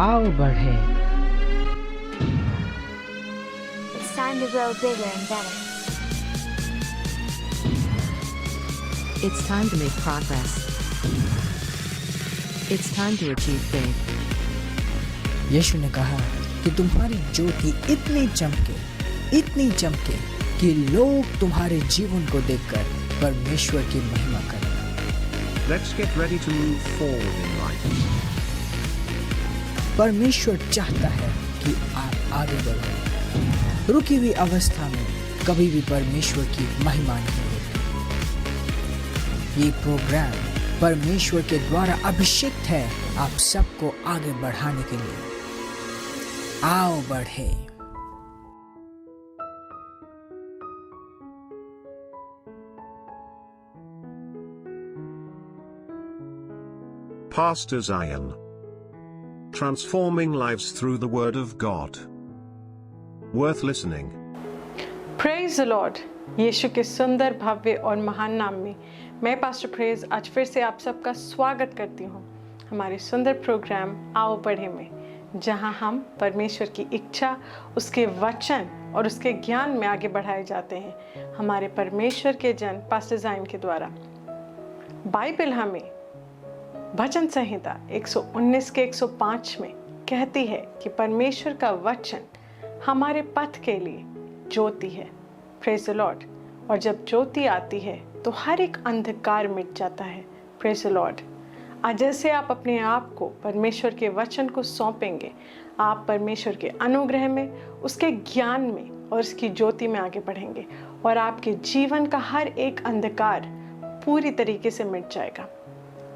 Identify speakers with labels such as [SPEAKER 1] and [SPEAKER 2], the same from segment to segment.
[SPEAKER 1] आओ बढ़े।
[SPEAKER 2] It's time to grow bigger and better.
[SPEAKER 3] It's time to make progress. It's time to achieve big.
[SPEAKER 1] यीशु ने कहा कि तुम्हारी ज्योति इतनी चमके कि लोग तुम्हारे जीवन को देखकर परमेश्वर की महिमा करें।
[SPEAKER 4] Let's get ready to move forward in life.
[SPEAKER 1] परमेश्वर चाहता है कि आप आगे बढ़ो। रुकी हुई अवस्था में कभी भी परमेश्वर की महिमा नहीं होती। ये प्रोग्राम परमेश्वर के द्वारा अभिषिक्त है आप सबको आगे बढ़ाने के लिए। आओ बढ़े।
[SPEAKER 4] Pastor Zion. Transforming lives through the Word of God. Worth listening.
[SPEAKER 5] Praise the Lord. Yeshu के सुंदर, भव्य और महान नाम में मैं पास्टर प्रेज आज फिर से आप सबका स्वागत करती हूँ हमारे सुंदर प्रोग्राम आओ बढ़े में, जहाँ हम परमेश्वर की इच्छा, उसके वचन और उसके ज्ञान में आगे बढ़ाए जाते हैं हमारे परमेश्वर के जन पास्टर ज़ाइन के द्वारा। बाइबल हमें भजन संहिता 119 के 105 में कहती है कि परमेश्वर का वचन हमारे पथ के लिए ज्योति है। Praise the Lord. और जब ज्योति आती है तो हर एक अंधकार मिट जाता है। Praise the Lord. आज जैसे आप अपने आप को परमेश्वर के वचन को सौंपेंगे, आप परमेश्वर के अनुग्रह में, उसके ज्ञान में और उसकी ज्योति में आगे बढ़ेंगे और आपके जीवन का हर एक अंधकार पूरी तरीके से मिट जाएगा।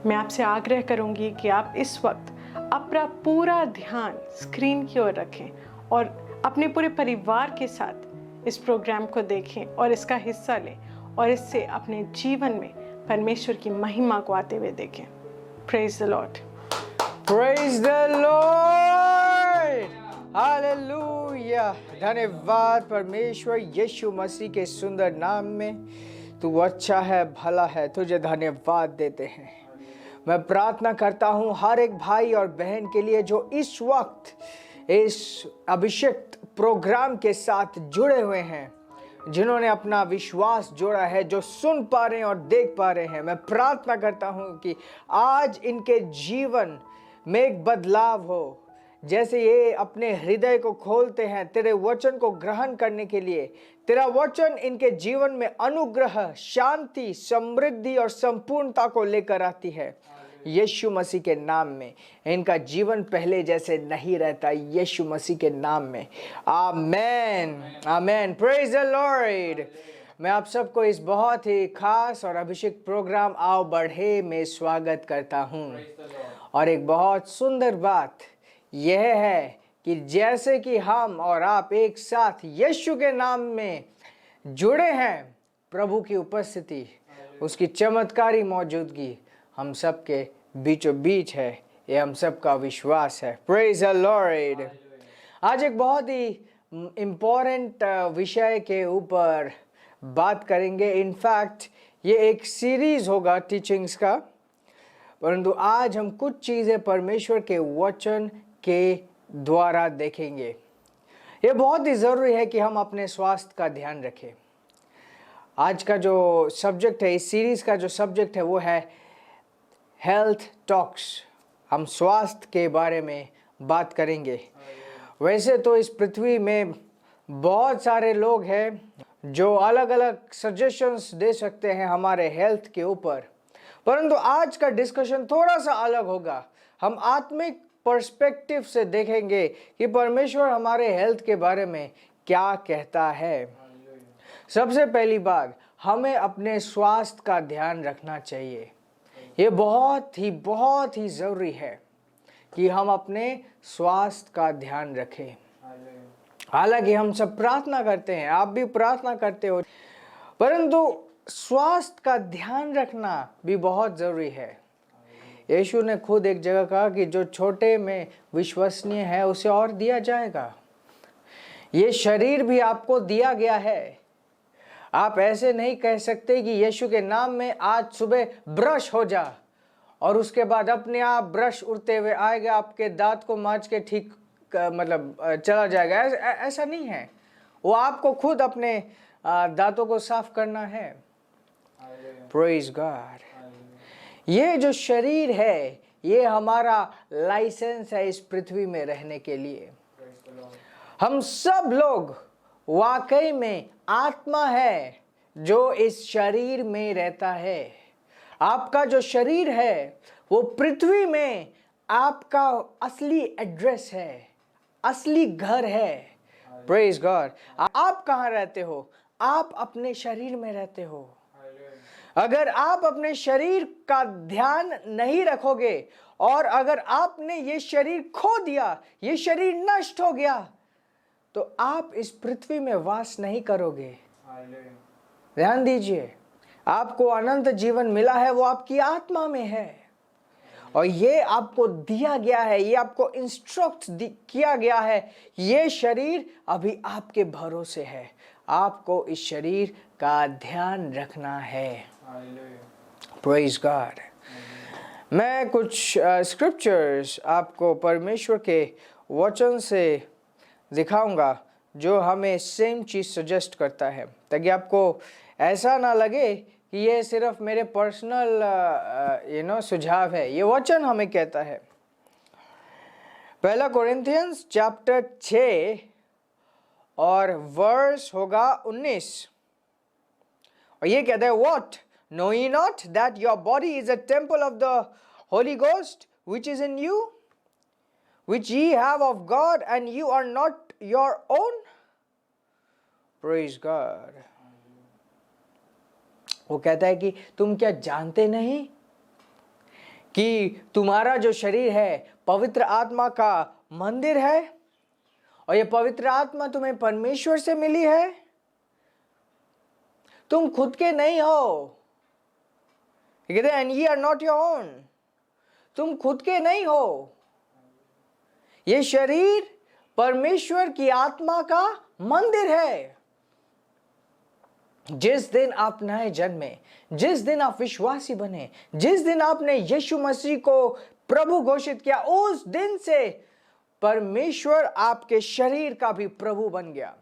[SPEAKER 5] मैं आपसे आग्रह करूंगी कि आप इस वक्त अपना पूरा ध्यान स्क्रीन की ओर रखें और अपने पूरे परिवार के साथ इस प्रोग्राम को देखें और इसका हिस्सा लें और इससे अपने जीवन में परमेश्वर की महिमा को आते हुए देखें। Praise the Lord.
[SPEAKER 1] Praise the Lord. Hallelujah. धन्यवाद परमेश्वर यीशु मसीह के सुंदर नाम में। तू अच्छा है, भला है, तुझे धन्यवाद देते हैं। मैं प्रार्थना करता हूँ हर एक भाई और बहन के लिए जो इस वक्त इस अभिषेक प्रोग्राम के साथ जुड़े हुए हैं, जिन्होंने अपना विश्वास जोड़ा है, जो सुन पा रहे हैं और देख पा रहे हैं। मैं प्रार्थना करता हूँ कि आज इनके जीवन में एक बदलाव हो। जैसे ये अपने हृदय को खोलते हैं तेरे वचन को ग्रहण करने के लिए, तेरा वचन इनके जीवन में अनुग्रह, शांति, समृद्धि और संपूर्णता को लेकर आती है। यीशु मसीह के नाम में इनका जीवन पहले जैसे नहीं रहता, यीशु मसीह के नाम में। Amen, amen. Praise the Lord. मैं आप सबको इस बहुत ही खास और अभिषेक प्रोग्राम आओ बढ़े में स्वागत करता हूँ। और एक बहुत सुंदर बात यह है कि जैसे कि हम और आप एक साथ यीशु के नाम में जुड़े हैं, प्रभु की उपस्थिति, उसकी चमत्कारी मौजूदगी हम सब के बीचों बीच है। ये हम सब का विश्वास है। Praise the Lord. आज एक बहुत ही इम्पोर्टेंट विषय के ऊपर बात करेंगे। इनफैक्ट ये एक सीरीज होगा टीचिंग्स का, परंतु आज हम कुछ चीज़ें परमेश्वर के वचन के द्वारा देखेंगे। ये बहुत ही ज़रूरी है कि हम अपने स्वास्थ्य का ध्यान रखें। आज का जो सब्जेक्ट है, इस सीरीज़ का जो सब्जेक्ट है वो है हेल्थ टॉक्स। हम स्वास्थ्य के बारे में बात करेंगे। वैसे तो इस पृथ्वी में बहुत सारे लोग हैं जो अलग अलग सजेशंस दे सकते हैं हमारे हेल्थ के ऊपर, परंतु आज का डिस्कशन थोड़ा सा अलग होगा। हम आत्मिक पर्सपेक्टिव से देखेंगे कि परमेश्वर हमारे हेल्थ के बारे में क्या कहता है। सबसे पहली बात, हमें अपने स्वास्थ्य का ध्यान रखना चाहिए। ये बहुत ही ज़रूरी है कि हम अपने स्वास्थ्य का ध्यान रखें। हालांकि हम सब प्रार्थना करते हैं, आप भी प्रार्थना करते हो, परंतु स्वास्थ्य का ध्यान रखना भी बहुत ज़रूरी है। यीशु ने खुद एक जगह कहा कि जो छोटे में विश्वसनीय है उसे और दिया जाएगा। ये शरीर भी आपको दिया गया है। आप ऐसे नहीं कह सकते कि यीशु के नाम में आज सुबह ब्रश हो जा और उसके बाद अपने आप ब्रश उड़ते हुए आएगा, आपके दांत को मांज के ठीक मतलब चला जाएगा। ऐसा नहीं है। वो आपको खुद अपने दांतों को साफ करना है। Praise God. ये जो शरीर है ये हमारा लाइसेंस है इस पृथ्वी में रहने के लिए। हम सब लोग वाकई में आत्मा है जो इस शरीर में रहता है। आपका जो शरीर है वो पृथ्वी में आपका असली एड्रेस है, असली घर है। Praise God. आप कहाँ रहते हो? आप अपने शरीर में रहते हो। अगर आप अपने शरीर का ध्यान नहीं रखोगे और अगर आपने ये शरीर खो दिया, ये शरीर नष्ट हो गया, तो आप इस पृथ्वी में वास नहीं करोगे। ध्यान दीजिए, आपको अनंत जीवन मिला है, वो आपकी आत्मा में है और ये आपको दिया गया है, ये आपको इंस्ट्रक्ट किया गया है। ये शरीर अभी आपके भरोसे है, आपको इस शरीर का ध्यान रखना है। Praise God. मैं कुछ स्क्रिप्चर्स आपको परमेश्वर के वचन से दिखाऊंगा जो हमें सेम चीज़ सजेस्ट करता है, ताकि आपको ऐसा ना लगे कि ये सिर्फ मेरे पर्सनल सुझाव है। ये वचन हमें कहता है। पहला कोरिन्थियंस चैप्टर 6 और वर्स होगा 19, और ये कहता है, what know ye not that your body is a temple of the Holy Ghost which is in you, which ye have of God, and you are not your own? Praise God. वो कहता है कि तुम क्या जानते नहीं कि तुम्हारा जो शरीर है पवित्र आत्मा का मंदिर है और ये पवित्र आत्मा तुम्हें परमेश्वर से मिली है। तुम खुद के नहीं हो। कहते हैं, एंड ये आर नॉट योर ओन। तुम खुद के नहीं हो। ये शरीर परमेश्वर की आत्मा का मंदिर है। जिस दिन आप नए जन्मे, जिस दिन आप विश्वासी बने, जिस दिन आपने यीशु मसीह को प्रभु घोषित किया, उस दिन से परमेश्वर आपके शरीर का भी प्रभु बन गया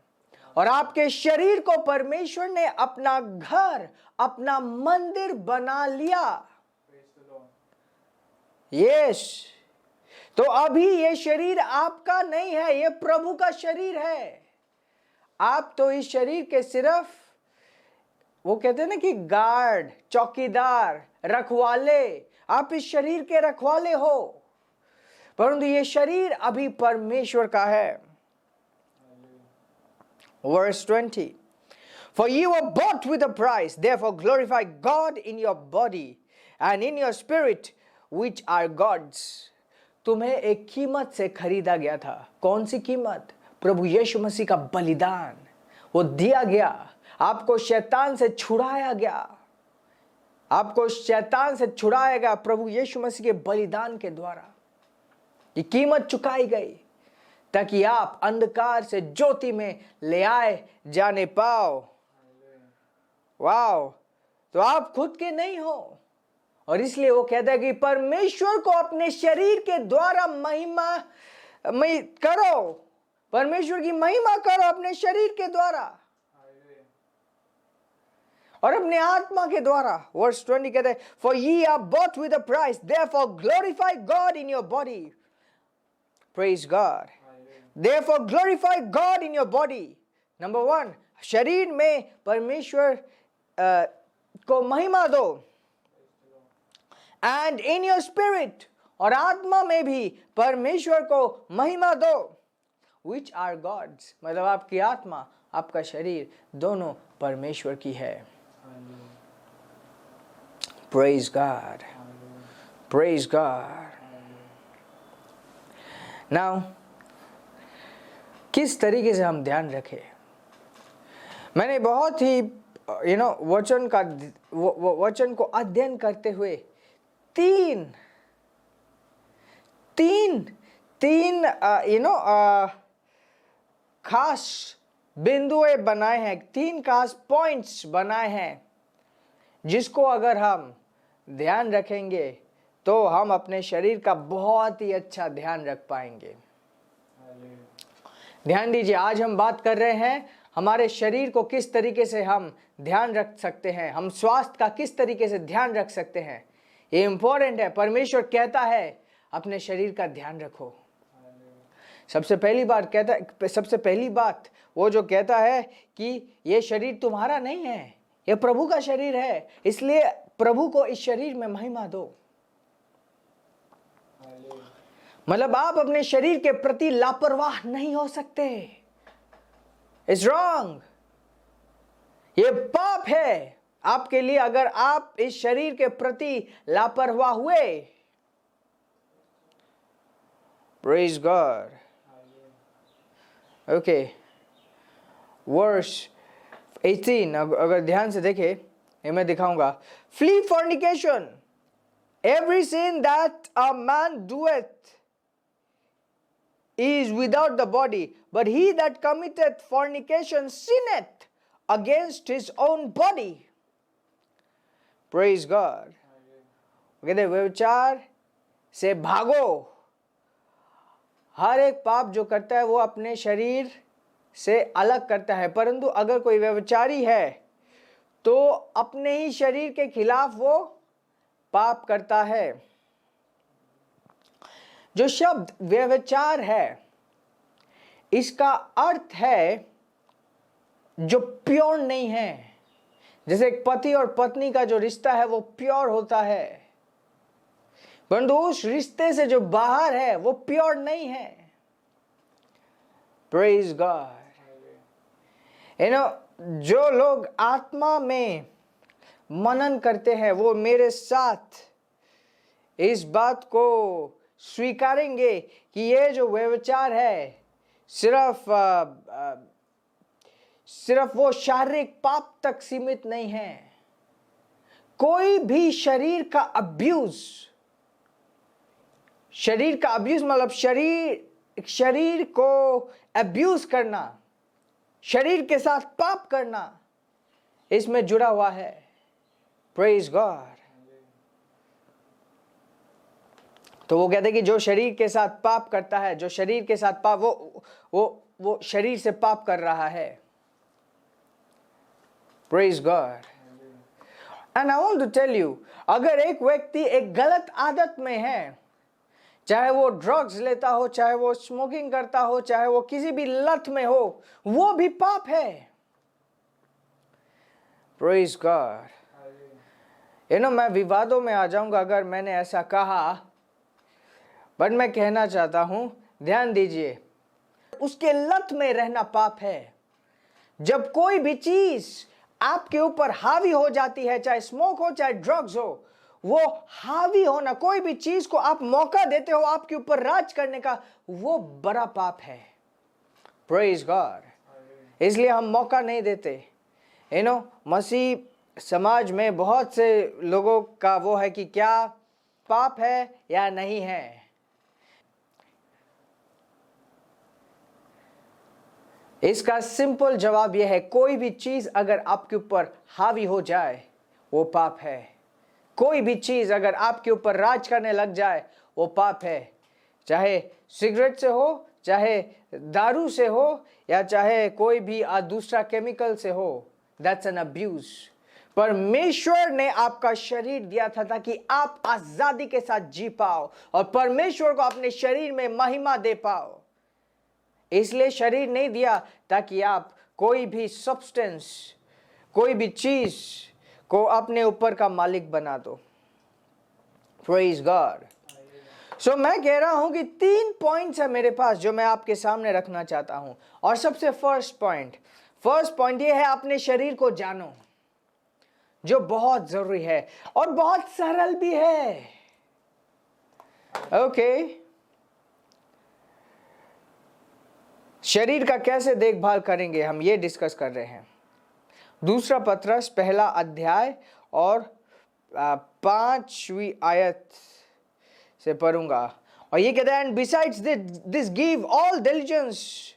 [SPEAKER 1] और आपके शरीर को परमेश्वर ने अपना घर, अपना मंदिर बना लिया। यस। तो अभी ये शरीर आपका नहीं है, ये प्रभु का शरीर है। आप तो इस शरीर के सिर्फ, वो कहते हैं ना कि गार्ड, चौकीदार, रखवाले, आप इस शरीर के रखवाले हो, परंतु ये शरीर अभी परमेश्वर का है। Verse 20, for you were bought with a price, therefore glorify God in your body and in your spirit which are God's. तुम्हें एक कीमत से खरीदा गया था। कौन सी कीमत? प्रभु यीशु मसीह का बलिदान। वो दिया गया, आपको शैतान से छुड़ाया गया, आपको शैतान से छुड़ाया गया प्रभु यीशु मसीह के बलिदान के द्वारा। ये कीमत चुकाई गई ताकि आप अंधकार से ज्योति में ले आए जाने पाओ। वाओ। तो आप खुद के नहीं हो और इसलिए वो कहता है कि परमेश्वर को अपने शरीर के द्वारा महिमा करो, परमेश्वर की महिमा करो अपने शरीर के द्वारा और अपने आत्मा के द्वारा। वर्स 20 कहता है, for ye are bought with a price, therefore glorify God in your body. Praise God. Therefore glorify God in your body. Number 1, शरीर में परमेश्वर को महिमा दो। And in your spirit, और आत्मा में भी परमेश्वर को महिमा दो। Which are God's, मतलब आपकी आत्मा, आपका शरीर दोनों परमेश्वर की है। Praise God. Praise God. Now, किस तरीके से हम ध्यान रखें? मैंने बहुत ही वचन को अध्ययन करते हुए तीन खास बिंदुएं बनाए हैं, 3 खास पॉइंट्स बनाए हैं, जिसको अगर हम ध्यान रखेंगे तो हम अपने शरीर का बहुत ही अच्छा ध्यान रख पाएंगे। ध्यान दीजिए, आज हम बात कर रहे हैं हमारे शरीर को किस तरीके से हम ध्यान रख सकते हैं, हम स्वास्थ्य का किस तरीके से ध्यान रख सकते हैं। ये इंपॉर्टेंट है। परमेश्वर कहता है अपने शरीर का ध्यान रखो। सबसे पहली बात वो जो कहता है कि ये शरीर तुम्हारा नहीं है, ये प्रभु का शरीर है, इसलिए प्रभु को इस शरीर में महिमा दो। मतलब आप अपने शरीर के प्रति लापरवाह नहीं हो सकते। इट्स रॉन्ग, ये पाप है आपके लिए अगर आप इस शरीर के प्रति लापरवाह हुए। Praise God. ओके, वर्स 18 अगर ध्यान से देखें, ये मैं दिखाऊंगा। Flee fornication, every sin that a man doeth is without the body, but he that committeth fornication sinneth against his own body. Praise God. कहते व्यभिचार से भागो। हर एक पाप जो करता है वो अपने शरीर से अलग करता है, परंतु अगर कोई व्यभिचारी है तो अपने ही शरीर के खिलाफ वो पाप करता है। जो शब्द व्यभिचार है इसका अर्थ है जो प्योर नहीं है। जैसे एक पति और पत्नी का जो रिश्ता है वो प्योर होता है, परंतु उस रिश्ते से जो बाहर है वो प्योर नहीं है। Praise God. जो लोग आत्मा में मनन करते हैं वो मेरे साथ इस बात को स्वीकारेंगे कि ये जो व्यभिचार है सिर्फ वो शारीरिक पाप तक सीमित नहीं है। कोई भी शरीर का अब्यूज मतलब शरीर को अब्यूज करना, शरीर के साथ पाप करना, इसमें जुड़ा हुआ है। Praise God. तो वो कहते हैं कि जो शरीर के साथ पाप करता है, जो शरीर के साथ पाप वो शरीर से पाप कर रहा है। Praise God. And I want to tell you, अगर एक व्यक्ति एक गलत आदत में है, चाहे वो ड्रग्स लेता हो, चाहे वो स्मोकिंग करता हो, चाहे वो किसी भी लत में हो, वो भी पाप है। Praise God. मैं विवादों में आ जाऊंगा अगर मैंने ऐसा कहा, बट मैं कहना चाहता हूं, ध्यान दीजिए, उसके लत में रहना पाप है। जब कोई भी चीज आपके ऊपर हावी हो जाती है, चाहे स्मोक हो चाहे ड्रग्स हो, वो हावी होना, कोई भी चीज को आप मौका देते हो आपके ऊपर राज करने का, वो बड़ा पाप है। Praise God. इसलिए हम मौका नहीं देते। मसीह समाज में बहुत से लोगों का वो है कि क्या पाप है या नहीं है। इसका सिंपल जवाब यह है, कोई भी चीज अगर आपके ऊपर हावी हो जाए वो पाप है। कोई भी चीज अगर आपके ऊपर राज करने लग जाए वो पाप है। चाहे सिगरेट से हो, चाहे दारू से हो, या चाहे कोई भी दूसरा केमिकल से हो, दैट्स एन अब्यूज। परमेश्वर ने आपका शरीर दिया था ताकि आप आजादी के साथ जी पाओ और परमेश्वर को अपने शरीर में महिमा दे पाओ। इसलिए शरीर नहीं दिया ताकि आप कोई भी सब्सटेंस, कोई भी चीज को अपने ऊपर का मालिक बना दो। Praise God. सो मैं कह रहा हूं कि 3 पॉइंट्स है मेरे पास जो मैं आपके सामने रखना चाहता हूं। और सबसे फर्स्ट पॉइंट ये है, अपने शरीर को जानो, जो बहुत जरूरी है और बहुत सरल भी है। ओके, शरीर का कैसे देखभाल करेंगे हम ये डिस्कस कर रहे हैं। 2 पत्रस 1 अध्याय और 5वीं आयत से पढ़ूंगा। और ये कहता है, and besides this give all diligence,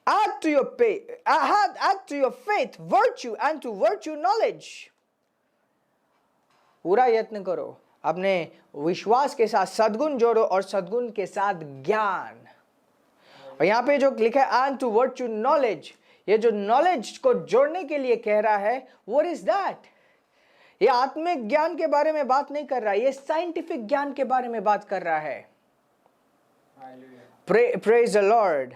[SPEAKER 1] add to your faith virtue, and to virtue knowledge। पूरा यत्न करो अपने विश्वास के साथ सद्गुण जोड़ो और सद्गुण के साथ ज्ञान। और यहाँ पे जो लिखा है and to word to knowledge, ये जो नॉलेज को जोड़ने के लिए कह रहा है, व्हाट इज दैट? ये आत्मिक ज्ञान के बारे में बात नहीं कर रहा है, ये साइंटिफिक ज्ञान के बारे में बात कर रहा है। Praise the Lord.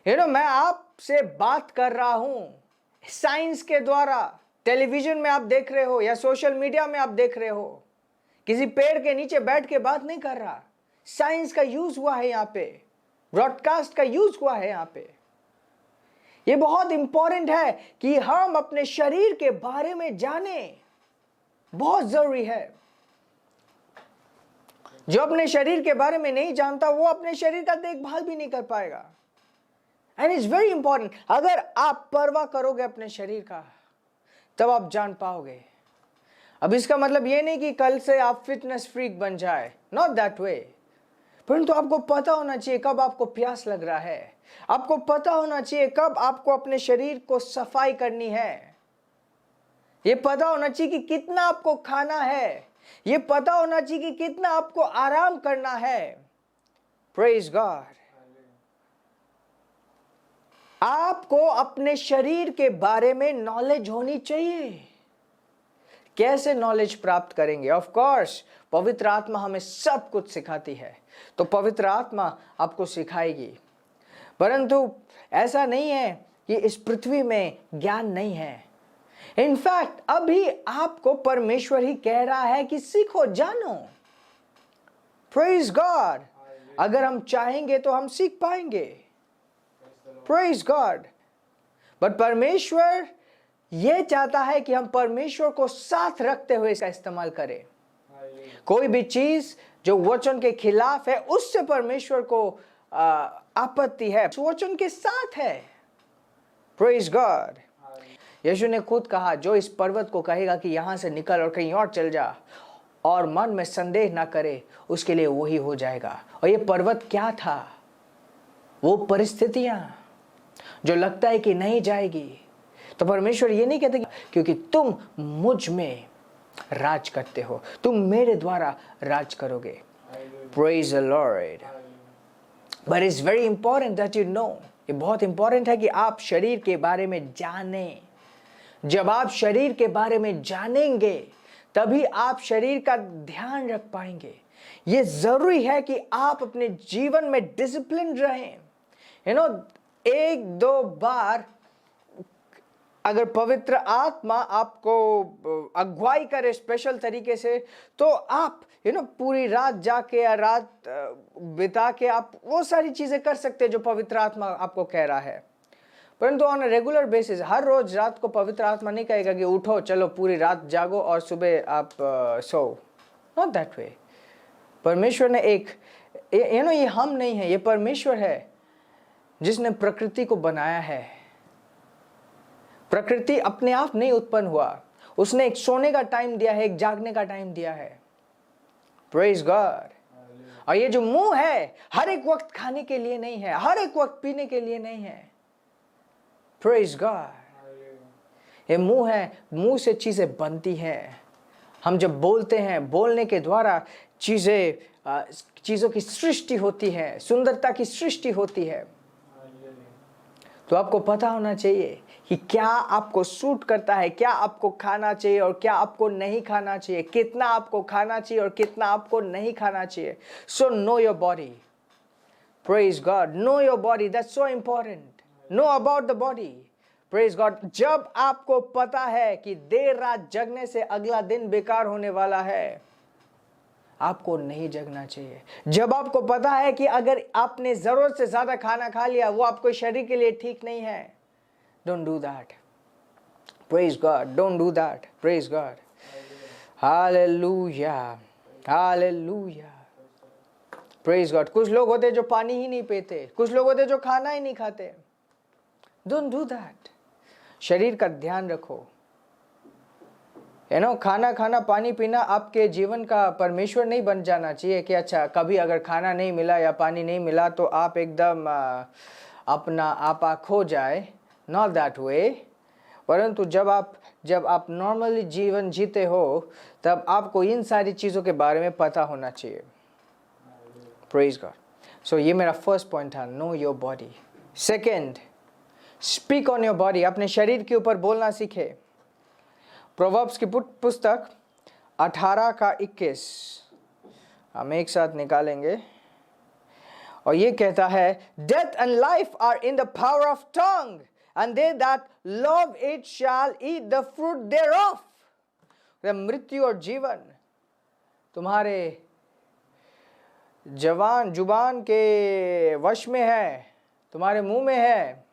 [SPEAKER 1] मैं आपसे बात कर रहा हूं साइंस के द्वारा। टेलीविजन में आप देख रहे हो या सोशल मीडिया में आप देख रहे हो, किसी पेड़ के नीचे बैठ के बात नहीं कर रहा। साइंस का यूज हुआ है यहाँ पे, ब्रॉडकास्ट का यूज हुआ है यहाँ पे। ये बहुत इंपॉर्टेंट है कि हम अपने शरीर के बारे में जाने, बहुत जरूरी है। जो अपने शरीर के बारे में नहीं जानता वो अपने शरीर का देखभाल भी नहीं कर पाएगा। And it's very important. अगर आप परवाह करोगे अपने शरीर का तब आप जान पाओगे। अब इसका मतलब ये नहीं कि कल से आप फिटनेस फ्रीक बन जाए, नॉट दैट वे। परंतु आपको पता होना चाहिए कब आपको प्यास लग रहा है, आपको पता होना चाहिए कब आपको अपने शरीर को सफाई करनी है, ये पता होना चाहिए कि कितना आपको खाना है, ये पता होना चाहिए कि कितना आपको आराम करना है। Praise God. आपको अपने शरीर के बारे में नॉलेज होनी चाहिए। कैसे नॉलेज प्राप्त करेंगे? ऑफ कोर्स पवित्र आत्मा हमें सब कुछ सिखाती है, तो पवित्र आत्मा आपको सिखाएगी। परंतु ऐसा नहीं है कि इस पृथ्वी में ज्ञान नहीं है। इनफैक्ट अभी आपको परमेश्वर ही कह रहा है कि सीखो, जानो। Praise God. अगर हम चाहेंगे तो हम सीख पाएंगे। Praise God. बट परमेश्वर यह चाहता है कि हम परमेश्वर को साथ रखते हुए इसका इस्तेमाल करें। कोई भी चीज जो वचन के खिलाफ है उससे परमेश्वर को आपत्ति है, वचन के साथ है। Praise God. यीशु ने खुद कहा, जो इस पर्वत को कहेगा कि यहां से निकल और कहीं और चल जा, और मन में संदेह ना करे, उसके लिए वही हो जाएगा। और ये पर्वत क्या था? वो परिस्थितियां जो लगता है कि नहीं जाएगी। तो परमेश्वर ये नहीं कहते क्योंकि तुम मुझ में राज करते हो, तुम मेरे द्वारा राज करोगे। Praise the Lord. But it's very important that you know, ये बहुत इंपॉर्टेंट है कि आप शरीर के बारे में जानें। जब आप शरीर के बारे में जानेंगे तभी आप शरीर का ध्यान रख पाएंगे। ये जरूरी है कि आप अपने जीवन में डिसिप्लिन रहें। एक दो बार अगर पवित्र आत्मा आपको अगुवाई करे स्पेशल तरीके से, तो आप पूरी रात जाके या रात बिता के आप वो सारी चीजें कर सकते हैं जो पवित्र आत्मा आपको कह रहा है। परंतु ऑन अ रेगुलर बेसिस, हर रोज रात को पवित्र आत्मा नहीं कहेगा कि उठो, चलो पूरी रात जागो और सुबह आप सो। Not that way. परमेश्वर ने एक ये हम नहीं है, ये परमेश्वर है जिसने प्रकृति को बनाया है। प्रकृति अपने आप नहीं उत्पन्न हुआ, उसने एक सोने का टाइम दिया है, एक जागने का टाइम दिया है। Praise God. और ये जो मुंह है हर एक वक्त खाने के लिए नहीं है, हर एक वक्त पीने के लिए नहीं है। Praise God. ये मुंह है, मुंह से चीजें बनती हैं। हम जब बोलते हैं, बोलने के द्वारा चीजों की सृष्टि होती है, सुंदरता की सृष्टि होती है। तो आपको पता होना चाहिए कि क्या आपको सूट करता है, क्या आपको खाना चाहिए और क्या आपको नहीं खाना चाहिए, कितना आपको खाना चाहिए और कितना आपको नहीं खाना चाहिए। So know your body. Praise God. Know your body, that's so important. Know about the body. Praise God. जब आपको पता है कि देर रात जगने से अगला दिन बेकार होने वाला है, आपको नहीं जगना चाहिए। जब आपको पता है कि अगर आपने जरूरत से ज्यादा खाना खा लिया वो आपको शरीर के लिए ठीक नहीं है, don't do that. Praise God. Don't do that. Praise God. Hallelujah, hallelujah. Praise God. कुछ लोग होते जो पानी ही नहीं पीते, कुछ लोग होते जो खाना ही नहीं खाते। Don't do that. शरीर का ध्यान रखो। खाना खाना, पानी पीना आपके जीवन का परमेश्वर नहीं बन जाना चाहिए कि अच्छा कभी अगर खाना नहीं मिला या पानी नहीं मिला तो आप एकदम अपना आपा खो जाए। Not that way. परंतु जब आप नॉर्मली जीवन जीते हो तब आपको इन सारी चीज़ों के बारे में पता होना चाहिए। Praise God. सो ये मेरा फर्स्ट पॉइंट था, know your body. Second, speak on your body, अपने शरीर के ऊपर बोलना सीखे। प्रोवर्ब्स की पुस्तक 18:21 हम एक साथ निकालेंगे और ये कहता है, death and life are in the power of tongue and they that love it shall eat the fruit thereof. मृत्यु और जीवन तुम्हारे जुबान के वश में है, तुम्हारे मुंह में है।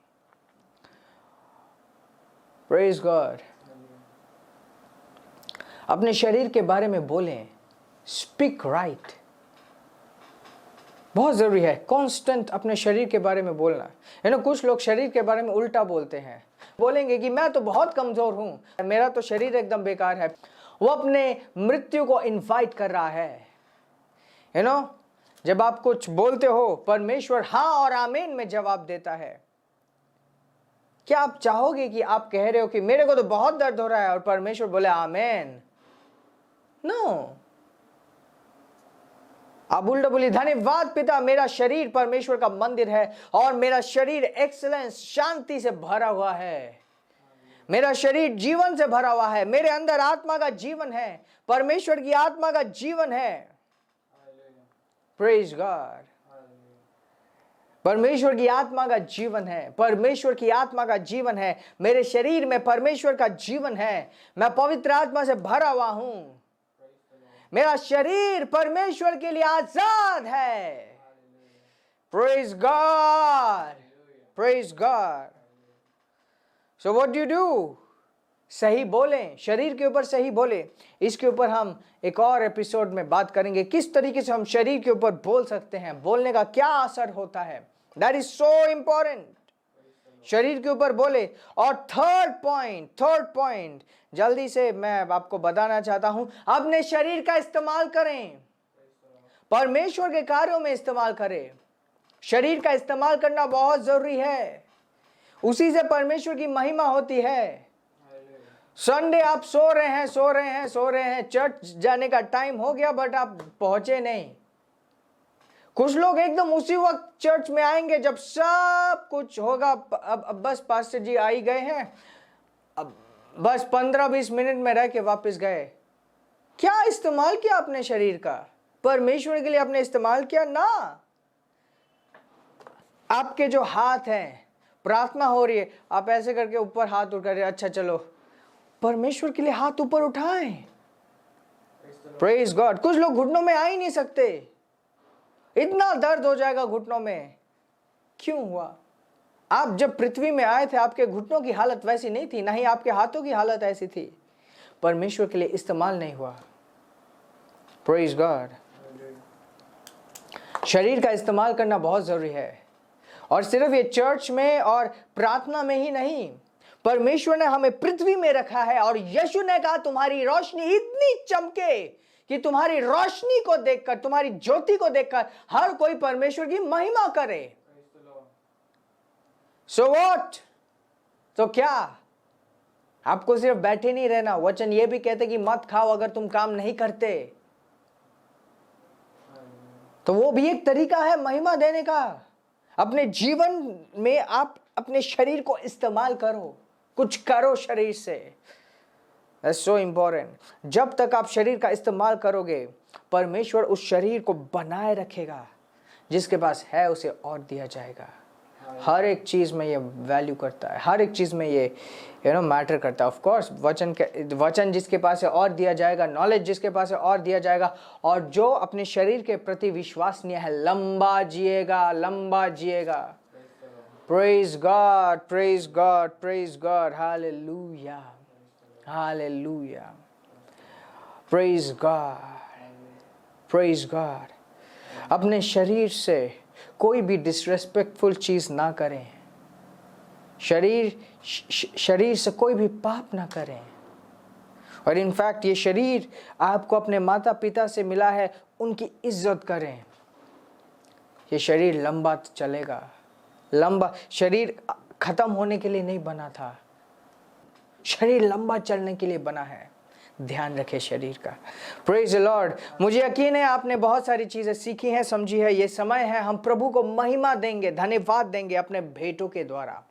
[SPEAKER 1] Praise God. अपने शरीर के बारे में बोलें, स्पीक राइट। बहुत जरूरी है कांस्टेंट अपने शरीर के बारे में बोलना। कुछ लोग शरीर के बारे में उल्टा बोलते हैं, बोलेंगे कि मैं तो बहुत कमजोर हूं, मेरा तो शरीर एकदम बेकार है। वो अपने मृत्यु को इनवाइट कर रहा है। जब आप कुछ बोलते हो, परमेश्वर हाँ और आमीन में जवाब देता है। क्या आप चाहोगे कि आप कह रहे हो कि मेरे को तो बहुत दर्द हो रहा है और परमेश्वर बोले आमीन? नो। आप उल्टा बोलिए, धन्यवाद पिता, मेरा शरीर परमेश्वर का मंदिर है और मेरा शरीर एक्सीलेंस, शांति से भरा हुआ है। मेरा शरीर जीवन से भरा हुआ है, मेरे अंदर आत्मा का जीवन है, परमेश्वर की आत्मा का जीवन है। Praise God. परमेश्वर की आत्मा का जीवन है, परमेश्वर की आत्मा का जीवन है। मेरे शरीर में परमेश्वर का जीवन है, मैं पवित्र आत्मा से भरा हुआ हूं। मेरा शरीर परमेश्वर के लिए आजाद है। Praise God, praise God. So what do do? सही बोलें, शरीर के ऊपर सही बोले। इसके ऊपर हम एक और एपिसोड में बात करेंगे, किस तरीके से हम शरीर के ऊपर बोल सकते हैं, बोलने का क्या असर होता है। That is so important. शरीर के ऊपर बोले। और थर्ड पॉइंट जल्दी से मैं आपको बताना चाहता हूं, अपने शरीर का इस्तेमाल करें, परमेश्वर के कार्यों में इस्तेमाल करें। शरीर का इस्तेमाल करना बहुत जरूरी है, उसी से परमेश्वर की महिमा होती है। संडे आप सो रहे हैं, चर्च जाने का टाइम हो गया बट आप पहुंचे नहीं। कुछ लोग एकदम उसी वक्त चर्च में आएंगे जब सब कुछ होगा। अब बस पास्टर जी आ ही गए हैं, अब बस 15-20 मिनट में रह के वापस गए। क्या इस्तेमाल किया अपने शरीर का? परमेश्वर के लिए आपने इस्तेमाल किया ना? आपके जो हाथ हैं, प्रार्थना हो रही है, आप ऐसे करके ऊपर हाथ उठा रहे, अच्छा चलो परमेश्वर के लिए हाथ ऊपर उठाएं। Praise God. कुछ लोग घुटनों में आ ही नहीं सकते, इतना दर्द हो जाएगा घुटनों में। क्यों हुआ? आप जब पृथ्वी में आए थे आपके घुटनों की हालत वैसी नहीं थी, ना ही आपके हाथों की हालत ऐसी थी। परमेश्वर के लिए इस्तेमाल नहीं हुआ। Praise God. शरीर का इस्तेमाल करना बहुत जरूरी है, और सिर्फ ये चर्च में और प्रार्थना में ही नहीं। परमेश्वर ने हमें पृथ्वी में रखा है और यीशु ने कहा तुम्हारी रोशनी इतनी चमके कि तुम्हारी रोशनी को देखकर, तुम्हारी ज्योति को देखकर हर कोई परमेश्वर की महिमा करे। So what? तो क्या आपको सिर्फ बैठे नहीं रहना? वचन ये भी कहते कि मत खाओ अगर तुम काम नहीं करते, तो वो भी एक तरीका है महिमा देने का। अपने जीवन में आप अपने शरीर को इस्तेमाल करो, कुछ करो शरीर से। That's so important। जब तक आप शरीर का इस्तेमाल करोगे, परमेश्वर उस शरीर को बनाए रखेगा। जिसके पास है उसे और दिया जाएगा। हर एक चीज में ये वैल्यू करता है, हर एक चीज में ये मैटर करता है। ऑफ कोर्स वचन जिसके पास है और दिया जाएगा, नॉलेज जिसके पास है और दिया जाएगा, और जो अपने शरीर के प्रति विश्वसनीय है लंबा जिएगा, लंबा जिएगा। Praise God, praise God, praise God. Hallelujah, hallelujah. Praise God, praise God. अपने शरीर से कोई भी डिसरेस्पेक्टफुल चीज ना करें। शरीर से कोई भी पाप ना करें। और इनफैक्ट ये शरीर आपको अपने माता पिता से मिला है, उनकी इज्जत करें। ये शरीर लंबा चलेगा, लंबा। शरीर खत्म होने के लिए नहीं बना था। शरीर लंबा चलने के लिए बना है। ध्यान रखे शरीर का। Praise the Lord. मुझे यकीन है आपने बहुत सारी चीजें सीखी हैं, समझी है। ये समय है हम प्रभु को महिमा देंगे, धन्यवाद देंगे अपने भेंटों के द्वारा।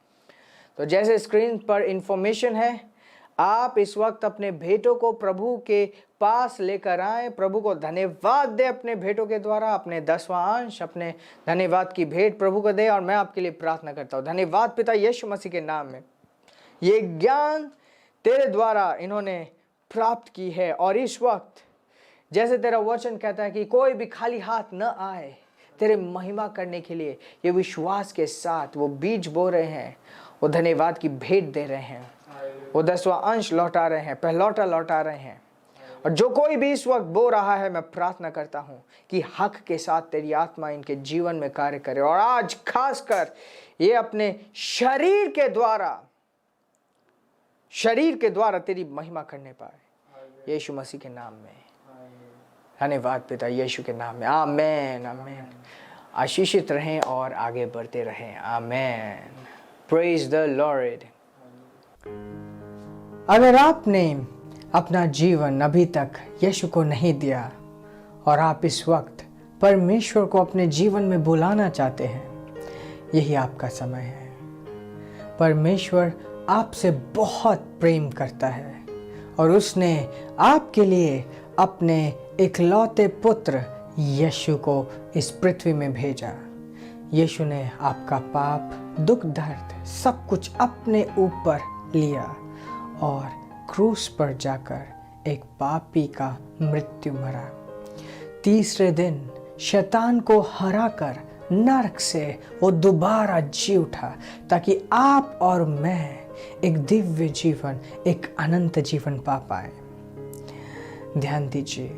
[SPEAKER 1] तो जैसे स्क्रीन पर इंफॉर्मेशन है, आप इस वक्त अपने भेंटों को प्रभु के पास लेकर आए, प्रभु को धन्यवाद दे अपने भेंटों के द्वारा। अपने 10वां अंश, अपने धन्यवाद की भेंट प्रभु को दे। और मैं आपके लिए प्रार्थना करता हूँ। धन्यवाद पिता यीशु मसीह के नाम में, ये ज्ञान तेरे द्वारा इन्होंने प्राप्त की है। और इस वक्त जैसे तेरा वचन कहता है कि कोई भी खाली हाथ न आए तेरे महिमा करने के लिए, ये विश्वास के साथ वो बीज बो रहे हैं, वो धन्यवाद की भेंट दे रहे हैं, वो 10वां अंश लौटा रहे हैं, पहलौटा लौटा रहे हैं। और जो कोई भी इस वक्त बो रहा है, मैं प्रार्थना करता हूँ कि हक के साथ तेरी आत्मा इनके जीवन में कार्य करे। और आज खासकर ये अपने शरीर के द्वारा तेरी महिमा करने पाए, यीशु मसीह के नाम में। धन्यवाद पिता यीशु के नाम में। आमेन आमेन। आशीषित रहें और आगे बढ़ते रहें। आमेन। Praise the Lord. अगर आपने अपना जीवन अभी तक यीशु को नहीं दिया और आप इस वक्त परमेश्वर को अपने जीवन में बुलाना चाहते हैं, यही आपका समय है। परमेश्वर आपसे बहुत प्रेम करता है और उसने आपके लिए अपने इकलौते पुत्र यीशु को इस पृथ्वी में भेजा। यीशु ने आपका पाप, दुख, दर्द सब कुछ अपने ऊपर लिया और क्रूस पर जाकर एक पापी का मृत्यु मरा। तीसरे दिन शैतान को हराकर नरक से वो दोबारा जी उठा, ताकि आप और मैं एक दिव्य जीवन, एक अनंत जीवन पा पाए। ध्यान दीजिए,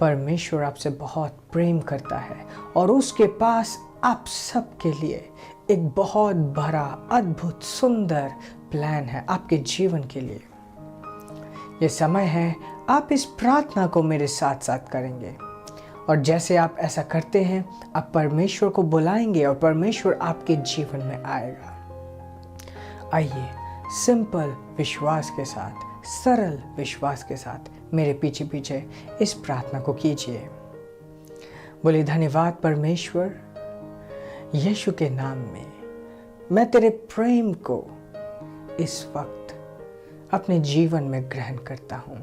[SPEAKER 1] परमेश्वर आपसे बहुत प्रेम करता है और उसके पास आप सबके लिए एक बहुत बड़ा, अद्भुत, सुंदर प्लान है आपके जीवन के लिए। ये समय है आप इस प्रार्थना को मेरे साथ साथ करेंगे और जैसे आप ऐसा करते हैं, आप परमेश्वर को बुलाएंगे और परमेश्वर आपके जीवन में आएगा। आइए सिंपल विश्वास के साथ, सरल विश्वास के साथ मेरे पीछे पीछे इस प्रार्थना को कीजिए। बोले, धन्यवाद परमेश्वर, यीशु के नाम में मैं तेरे प्रेम को इस वक्त अपने जीवन में ग्रहण करता हूँ।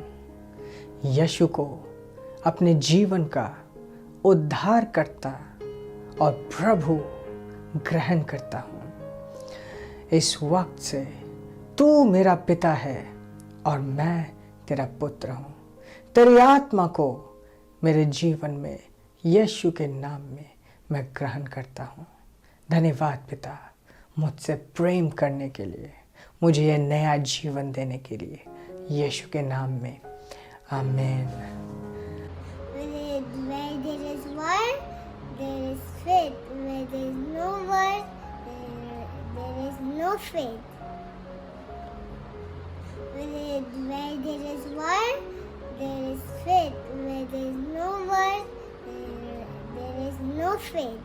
[SPEAKER 1] यीशु को अपने जीवन का उद्धारकर्ता और प्रभु ग्रहण करता हूँ। इस वक्त से तू मेरा पिता है और मैं तेरा पुत्र हूँ। तेरी आत्मा को मेरे जीवन में यीशु के नाम में मैं ग्रहण करता हूँ। धन्यवाद पिता, मुझसे प्रेम करने के लिए, मुझे यह नया जीवन देने के लिए, यीशु के नाम में। आमीन।
[SPEAKER 6] Where there is word, there is faith. Where there is no word, there is no faith. Where there is word, there is faith. Where there is no word, there is no faith.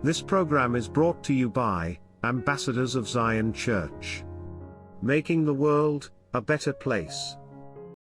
[SPEAKER 4] This program is brought to you by Ambassadors of Zion Church, making the world a better place.